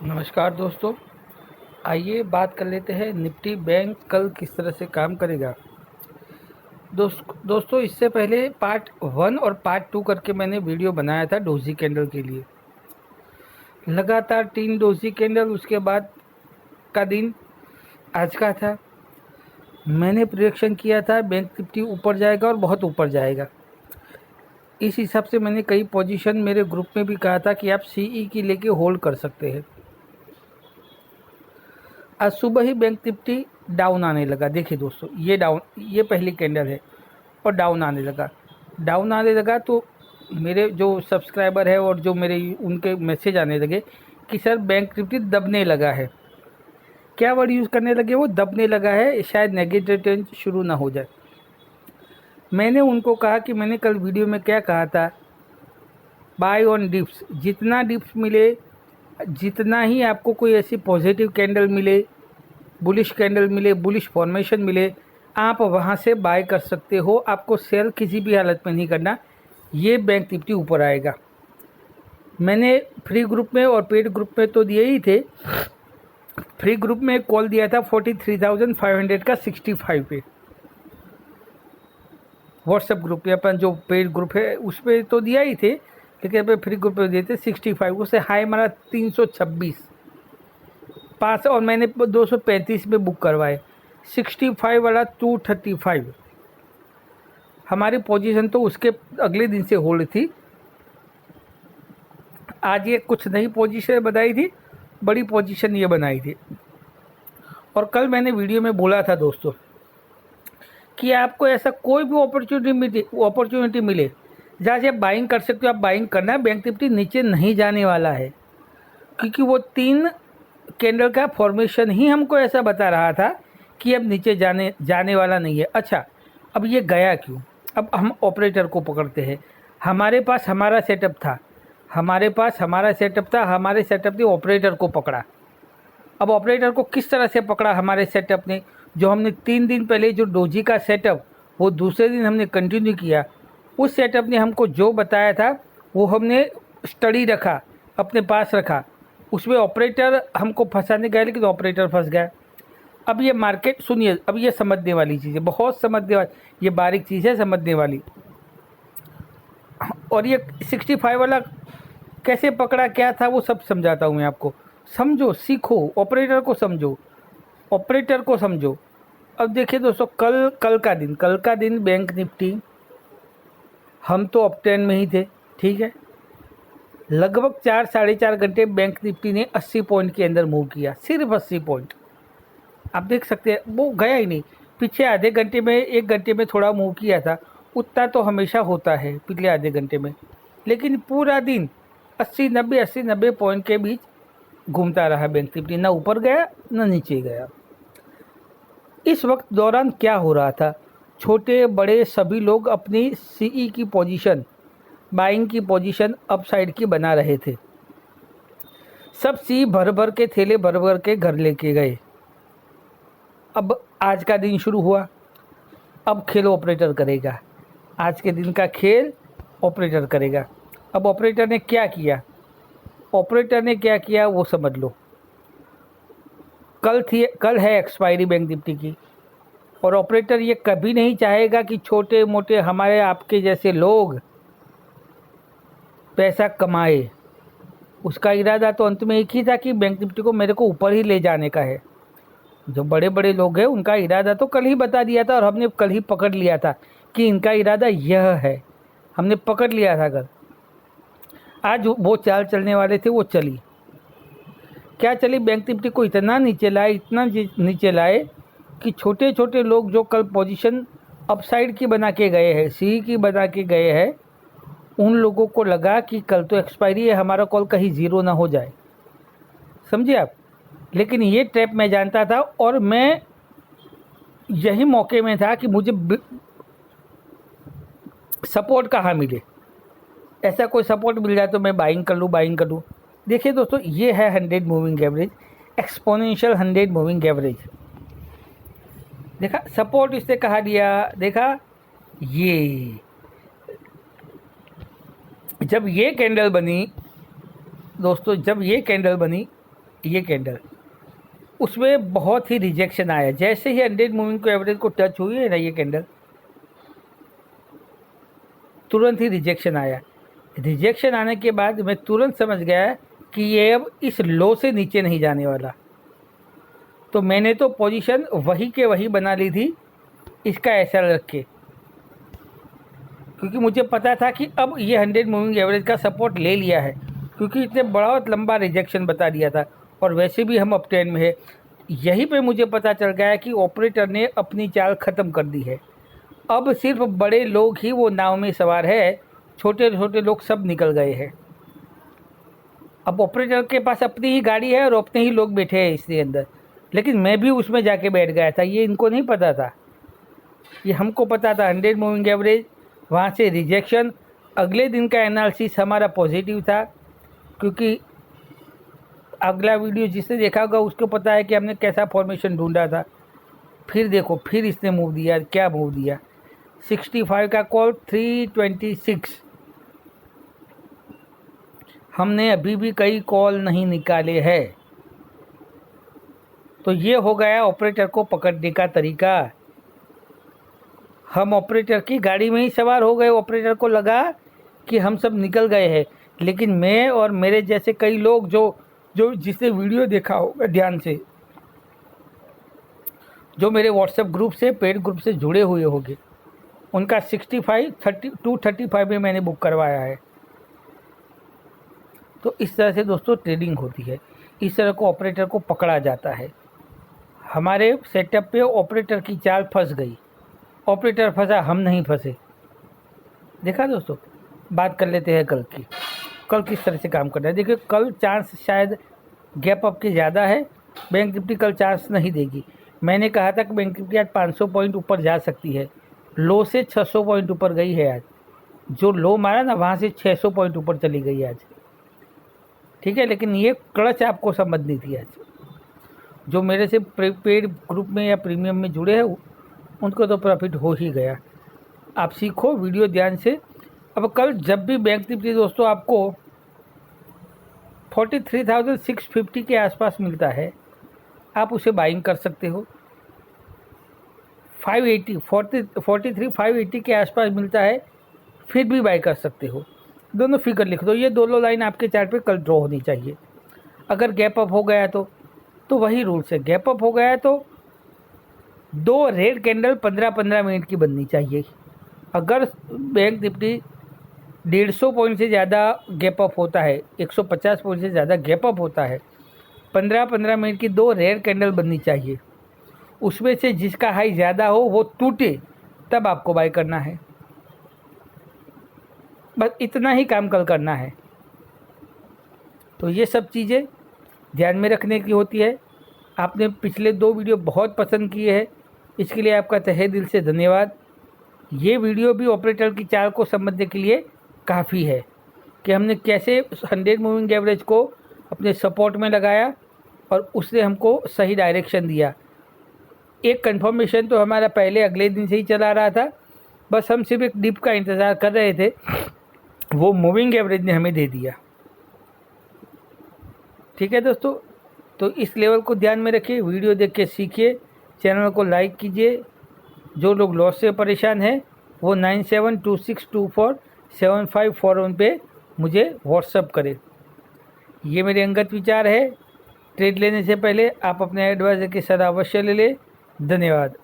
नमस्कार दोस्तों, आइए बात कर लेते हैं निफ्टी बैंक कल किस तरह से काम करेगा। दोस्तों इससे पहले पार्ट 1 और पार्ट 2 करके मैंने वीडियो बनाया था डोजी कैंडल के लिए। लगातार 3 डोजी कैंडल उसके बाद का दिन आज का था। मैंने प्रेडिक्शन किया था बैंक निफ्टी ऊपर जाएगा और बहुत ऊपर जाएगा। इस हिसाब से मैंने कई पोजीशन मेरे ग्रुप में भी कहा था कि आप सीई की लेके होल्ड कर सकते हैं। आज सुबह ही बैंक निफ्टी डाउन आने लगा। देखिए दोस्तों, ये पहली कैंडल है और डाउन आने लगा तो मेरे जो सब्सक्राइबर है और जो मेरे उनके मैसेज आने लगे कि सर बैंक निफ्टी दबने लगा है। क्या वर्ड यूज़ करने लगे वो? दबने लगा है, शायद नेगेटिव ट्रेंड शुरू ना हो जाए। मैंने उनको कहा कि मैंने कल वीडियो में क्या कहा था, बाय ऑन डिप्स। जितना डिप्स मिले, जितना ही आपको कोई ऐसी पॉजिटिव कैंडल मिले, बुलिश कैंडल मिले, बुलिश फॉर्मेशन मिले, आप वहाँ से बाय कर सकते हो। आपको सेल किसी भी हालत में नहीं करना। ये बैंक निफ्टी ऊपर आएगा। मैंने फ्री ग्रुप में और पेड ग्रुप में तो दिए ही थे। फ्री ग्रुप में कॉल दिया था 43,500 का 65 पे। व्हाट्सएप ग्रुप पे, अपन जो पेड ग्रुप है उस पर तो दिया ही थे, लेकिन अपन फ्री ग्रुप पे दिए थे 65। उससे हाई हमारा 326 पास और मैंने 235 में बुक करवाए। 65 वाला 235 हमारी पोजीशन तो उसके अगले दिन से होल्ड थी। आज ये कुछ नई पोजीशन बनाई थी, बड़ी पोजीशन ये बनाई थी। और कल मैंने वीडियो में बोला था दोस्तों कि आपको ऐसा कोई भी अपॉर्चुनिटी मिले जहाँ से आप बाइंग कर सकते हो, आप बाइंग करना। बैंक निफ्टी नीचे नहीं जाने वाला है, क्योंकि वो 3 कैंडल का फॉर्मेशन ही हमको ऐसा बता रहा था कि अब नीचे जाने वाला नहीं है। अच्छा, अब ये गया क्यों? अब हम ऑपरेटर को पकड़ते हैं। हमारे पास हमारा सेटअप था, हमारे सेटअप ने ऑपरेटर को पकड़ा। अब ऑपरेटर को किस तरह से पकड़ा हमारे सेटअप ने? जो हमने 3 दिन पहले जो डोजी का सेटअप वो दूसरे दिन हमने कंटिन्यू किया, उस सेटअप ने हमको जो बताया था वो हमने स्टडी रखा, अपने पास रखा। उसमें ऑपरेटर हमको फंसाने गया, लेकिन ऑपरेटर फंस गया। अब ये मार्केट सुनिए, अब ये समझने वाली चीज़ है, बहुत समझने वाली, ये बारीक चीज़ है समझने वाली। और ये 65 वाला कैसे पकड़ा, क्या था, वो सब समझाता हूँ मैं आपको। समझो, सीखो, ऑपरेटर को समझो। अब देखिए दोस्तों, कल का दिन बैंक निफ्टी, हम तो अपट्रेंड में ही थे, ठीक है। लगभग 4-4.5 घंटे बैंक निफ्टी ने 80 पॉइंट के अंदर मूव किया, सिर्फ 80 पॉइंट। आप देख सकते हैं, वो गया ही नहीं। पीछे आधे घंटे में, 1 घंटे में थोड़ा मूव किया था, उतना तो हमेशा होता है पिछले आधे घंटे में। लेकिन पूरा दिन 80-90 पॉइंट के बीच घूमता रहा बैंक निफ्टी, ना ऊपर गया ना नीचे गया। इस वक्त दौरान क्या हो रहा था, छोटे बड़े सभी लोग अपनी सीई की पोजीशन, बाइंग की पोजीशन अपसाइड की बना रहे थे। सब सी भर के थैले भर के घर लेके गए। अब आज का दिन शुरू हुआ, अब खेल ऑपरेटर करेगा। आज के दिन का खेल ऑपरेटर करेगा। अब ऑपरेटर ने क्या किया वो समझ लो। कल है एक्सपायरी बैंक निफ्टी की, और ऑपरेटर ये कभी नहीं चाहेगा कि छोटे मोटे हमारे आपके जैसे लोग पैसा कमाए। उसका इरादा तो अंत में एक ही था कि बैंक निफ्टी को मेरे को ऊपर ही ले जाने का है। जो बड़े बड़े लोग हैं उनका इरादा तो कल ही बता दिया था, और हमने कल ही पकड़ लिया था कि इनका इरादा यह है। हमने पकड़ लिया था कल। आज वो चाल चलने वाले थे, वो चली। क्या चली? बैंक निफ्टी को इतना नीचे लाए कि छोटे छोटे लोग जो कल पोजीशन अपसाइड की बना के गए हैं, सी की बना के गए हैं, उन लोगों को लगा कि कल तो एक्सपायरी है, हमारा कॉल कहीं ज़ीरो ना हो जाए। समझिए आप। लेकिन ये ट्रैप मैं जानता था, और मैं यही मौके में था कि मुझे सपोर्ट कहाँ मिले। ऐसा कोई सपोर्ट मिल जाए तो मैं बाइंग कर लूँ। देखिए दोस्तों, ये है 100 moving average, exponential 100 moving average. देखा सपोर्ट इससे कहा दिया, देखा ये जब ये कैंडल बनी दोस्तों, ये कैंडल, उसमें बहुत ही रिजेक्शन आया। जैसे ही 100 मूविंग को एवरेज को टच हुई है ना ये कैंडल, तुरंत ही रिजेक्शन आया। रिजेक्शन आने के बाद मैं तुरंत समझ गया कि ये अब इस लो से नीचे नहीं जाने वाला। तो मैंने तो पोजीशन वही के वही बना ली थी इसका ऐसा रख के, क्योंकि मुझे पता था कि अब ये 100 मूविंग एवरेज का सपोर्ट ले लिया है, क्योंकि इतने बहुत लंबा रिजेक्शन बता दिया था और वैसे भी हम अप ट्रेंड में है। यहीं पे मुझे पता चल गया कि ऑपरेटर ने अपनी चाल ख़त्म कर दी है। अब सिर्फ बड़े लोग ही वो नाव में सवार है, छोटे छोटे लोग सब निकल गए हैं। अब ऑपरेटर के पास अपनी ही गाड़ी है और अपने ही लोग बैठे हैं इसके अंदर, लेकिन मैं भी उसमें जाके बैठ गया था। ये इनको नहीं पता था, ये हमको पता था। 100 मूविंग एवरेज, वहाँ से रिजेक्शन। अगले दिन का एनालिसिस हमारा पॉजिटिव था, क्योंकि अगला वीडियो जिसने देखा होगा उसको पता है कि हमने कैसा फॉर्मेशन ढूंढा था। फिर देखो, फिर इसने मूव दिया, क्या मूव दिया, 65 का कॉल, 326। हमने अभी भी कई कॉल नहीं निकाले हैं। तो ये हो गया ऑपरेटर को पकड़ने का तरीका। हम ऑपरेटर की गाड़ी में ही सवार हो गए। ऑपरेटर को लगा कि हम सब निकल गए हैं, लेकिन मैं और मेरे जैसे कई लोग जो जिसने वीडियो देखा होगा ध्यान से, जो मेरे व्हाट्सएप ग्रुप से, पेड ग्रुप से जुड़े हुए होंगे, उनका 65 235 में मैंने बुक करवाया है। तो इस तरह से दोस्तों ट्रेडिंग होती है, इस तरह को ऑपरेटर को पकड़ा जाता है। हमारे सेटअप पे ऑपरेटर की चाल फंस गई, ऑपरेटर फंसा, हम नहीं फंसे। देखा दोस्तों। बात कर लेते हैं कल की। कल किस तरह से काम करना है। देखिए, कल चांस शायद गैप अप के ज़्यादा है। बैंक निफ्टी कल चांस नहीं देगी। मैंने कहा था कि बैंक निफ्टी आज 500 पॉइंट ऊपर जा सकती है। लो से 600 पॉइंट ऊपर गई है आज। जो लो मारा ना, वहाँ से 600 पॉइंट ऊपर चली गई आज। ठीक है, लेकिन ये क्लच आपको समझनी थी आज। जो मेरे से पेड ग्रुप में या प्रीमियम में जुड़े हैं उनको तो प्रॉफिट हो ही गया। आप सीखो वीडियो ध्यान से। अब कल जब भी बैंक निफ्टी दोस्तों आपको 43,650 के आसपास मिलता है, आप उसे बाइंग कर सकते हो। 43,580 के आसपास मिलता है, फिर भी बाई कर सकते हो। दोनों फिगर लिख दो। ये दोनों लाइन आपके चार्ट पे कल ड्रॉ होनी चाहिए। अगर गैप अप हो गया तो वही रूल्स है। गैप अप हो गया तो 2 रेड कैंडल 15-15 मिनट की बननी चाहिए। अगर बैंक निफ्टी 150 पॉइंट से ज़्यादा गैप अप होता है, 150 पॉइंट से ज़्यादा गैप अप होता है, 15-15 मिनट की 2 रेड कैंडल बननी चाहिए। उसमें से जिसका हाई ज़्यादा हो वो टूटे, तब आपको बाय करना है। बस इतना ही काम कल करना है। तो ये सब चीज़ें ध्यान में रखने की होती है। आपने पिछले 2 वीडियो बहुत पसंद किए हैं, इसके लिए आपका तहे दिल से धन्यवाद। ये वीडियो भी ऑपरेटर की चाल को समझने के लिए काफ़ी है कि हमने कैसे 100 मूविंग एवरेज को अपने सपोर्ट में लगाया और उसने हमको सही डायरेक्शन दिया। एक कंफर्मेशन तो हमारा पहले अगले दिन से ही चला रहा था, बस हम सिर्फ एक डिप का इंतज़ार कर रहे थे, वो मूविंग एवरेज ने हमें दे दिया। ठीक है दोस्तों, तो इस लेवल को ध्यान में रखिए, वीडियो देख के सीखिए, चैनल को लाइक कीजिए। जो लोग लॉस से परेशान हैं वो 9726247541 पे मुझे व्हाट्सअप करें। ये मेरे अंगत विचार है। ट्रेड लेने से पहले आप अपने एडवाइज़र की सलाह अवश्य ले लें। धन्यवाद।